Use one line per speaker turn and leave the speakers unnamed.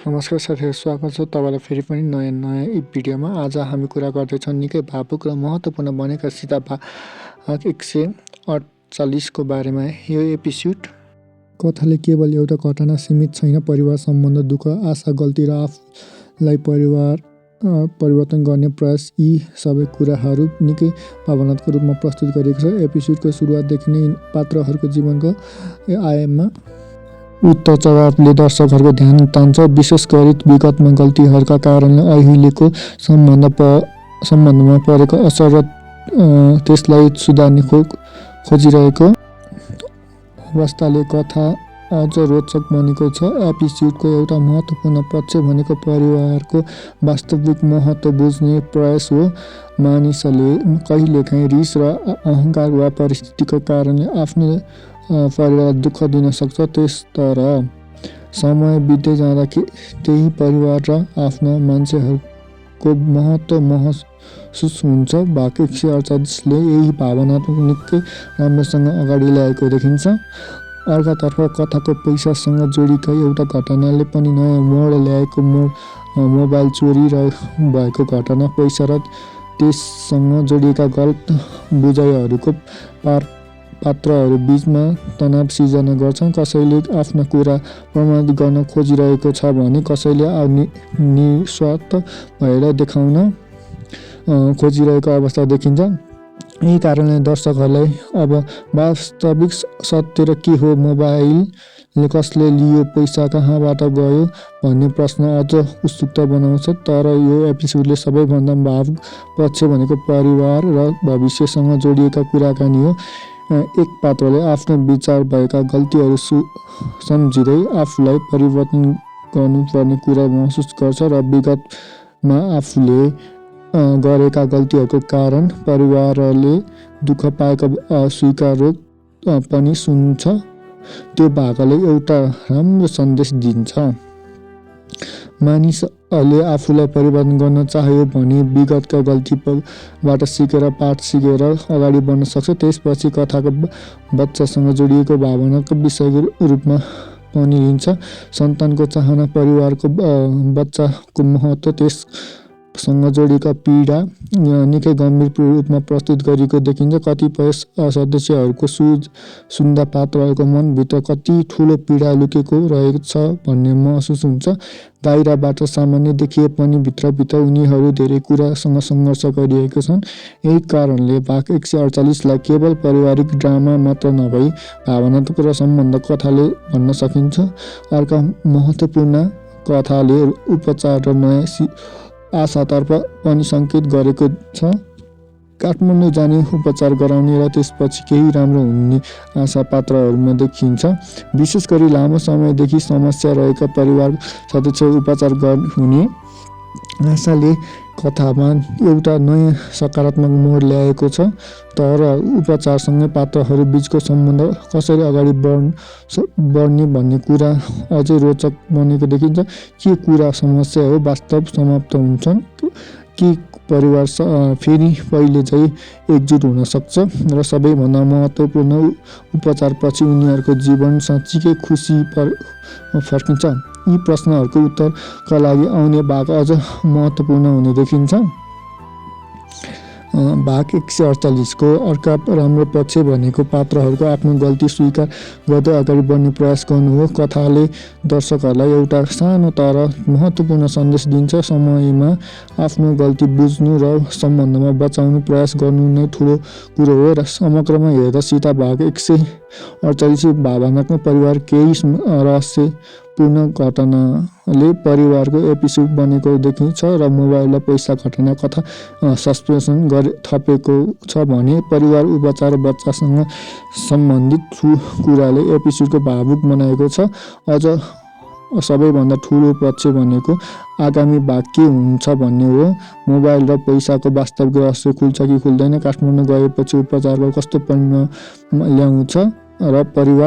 नमस्कार साथीहरु, स्वागत छ तपाईलाई फेरि पनि नयाँ भिडियोमा। आज हामी कुरा गर्दैछौँ निकै भावुक र महत्त्वपूर्ण बनेका सीता भाग 148 को बारेमा। यो एपिसोड कथाले केवल एउटा घटना सीमित छैन, परिवार सम्बन्ध, दुःख, आशा, गल्ती र आफूलाई परिवर्तन गर्ने प्रयास, यी सबै कुराहरू निकै भावनात्मक रूपमा प्रस्तुत गरिएको छ। एपिसोडको सुरुवातदेखि नै पात्रहरूको जीवनको आयाममा उतार चढावले दर्शकहरूको ध्यान तान्छ, विशेष गरी विगतमा गल्तीहरूका कारणले अहिलेको सम्बन्धमा परेको असर र त्यसलाई सुधार्ने खोजिरहेको अवस्थाले कथा अझ रोचक बनेको छ। एपिसोडको एउटा महत्त्वपूर्ण पक्ष भनेको परिवारको वास्तविक महत्त्व बुझ्ने प्रयास हो। मानिसले कहिलेकाहीँ रिस र अहङ्कार वा परिस्थितिको कारणले आफ्नो परिवारलाई दुःख दिन सक्छ, तर समय बित्दै जाँदा त्यही परिवार र आफ्ना मान्छेहरूको महत्त्व महसुस हुन्छ। भाग 148 ले यही भावनात्मक निकै राम्रोसँग अगाडि ल्याएको देखिन्छ। अर्कातर्फ कथाको पैसासँग जोडिएका एउटा घटनाले पनि नयाँ मोड ल्याएको। मोबाइल चोरी भएको घटना पैसा र त्यससँग जोडिएका गलत बुझाइहरूको पात्रहरू बीचमा तनाव सिर्जना गर्छन्। कसैले आफ्ना कुरा प्रमाणित गर्न खोजिरहेको छ भने कसैले निस्वार्थ भएर देखाउन खोजिरहेको अवस्था देखिन्छ। यही कारणले दर्शकहरूलाई अब वास्तविक सत्य र के हो, मोबाइलले कसले लियो, पैसा कहाँबाट गयो भन्ने प्रश्न अझ उत्सुकता बनाउँछ। तर यो एपिसोडले सबैभन्दा भावुक पक्ष भनेको परिवार र भविष्यसँग जोडिएका कुराकानी हो। एक पात्रले आफ्नो विचार भएका गल्तीहरू सम्झिँदै आफूलाई परिवर्तन गर्नुपर्ने कुरा महसुस गर्छ र विगतमा आफूले गरेका गल्तीहरूको कारण परिवारले दुःख पाएको अस्वीकार पनि सुन्छ। त्यो भागले एउटा राम्रो सन्देश दिन्छ। मानिसले आफूलाई परिवर्तन गर्न चाह्यो भने विगतका गल्तीबाट सिकेर पाठ सिकेर अगाडि बढ्न सक्छ। त्यसपछि कथाको बच्चासँग जोडिएको भावनाको विषयको रूपमा पनि लिन्छ। सन्तानको चाहना, परिवारको बच्चाको महत्त्व, त्यससँग जोडिएका पीडा निकै गम्भीर रूपमा प्रस्तुत गरिएको देखिन्छ। कतिपय सदस्यहरूको सुन्दा पात्रहरूको मनभित्र कति ठुलो पीडा लुकेको रहेछ भन्ने महसुस हुन्छ। बाहिरबाट सामान्य देखिए पनि भित्रभित्र उनीहरू धेरै कुरासँग सङ्घर्ष गरिरहेका छन्। यही कारणले भाग 148 लाई केवल पारिवारिक ड्रामा मात्र नभई भावनात्मक र सम्बन्ध कथाले भन्न सकिन्छ। अर्का महत्त्वपूर्ण कथाले उपचार र नयाँ आशातर्फ पनि सङ्केत गरेको छ। काठमाडौँ जाने, उपचार गराउने र त्यसपछि केही राम्रो हुने आशा पात्रहरूमा देखिन्छ। विशेष गरी लामो समयदेखि समस्या रहेका परिवार सदस्य उपचार हुने आशाले कथामा एउटा नयाँ सकारात्मक मोड ल्याएको छ। तर उपचारसँगै पात्रहरू बीचको सम्बन्ध कसरी अगाडि बढ्ने भन्ने कुरा अझै रोचक बनेको देखिन्छ। के कुरा समस्या हो वास्तव समाप्त हुन्छन्, कि परिवार फेरि पहिले चाहिँ एकजुट हुन सक्छ र सबैभन्दा महत्त्वपूर्ण उपचारपछि उनीहरूको जीवन साँच्चीकै खुसी फर्किन्छ। यी प्रश्नहरूको उत्तरका लागि आउने भाग अझ महत्त्वपूर्ण हुने देखिन्छ। भाग 148 को अर्का राम्रो पक्ष भनेको पात्रहरूको आफ्नो गल्ती स्वीकार गर्दै अगाडि बढ्ने प्रयास गर्नु हो। कथाले दर्शकहरूलाई एउटा सानो तर महत्त्वपूर्ण सन्देश दिन्छ। समयमा आफ्नो गल्ती बुझ्नु र सम्बन्धमा बचाउनु प्रयास गर्नु नै ठुलो कुरो हो। र समग्रमा हेर्दा सीता भाग 148 भावनात्मक परिवार केही रहस्यपूर्ण घटनाले परिवारको एपिसोड बनेको देखिन्छ र मोबाइल र पैसा घटना कथा सस्पेन्सन थपेको छ भने परिवार, उपचार, बच्चासँग सम्बन्धित कुराले एपिसोडको भावुक बनाएको छ। अझ सबैभन्दा ठुलो पक्ष भनेको आगामी भाग के हुन्छ भन्ने हो। मोबाइल र पैसाको वास्तविक रहस्य खुल्छ कि खुल्दैन, काठमाडौँ गएपछि उपचारमा कस्तो परिणाम ल्याउँछ र परिवार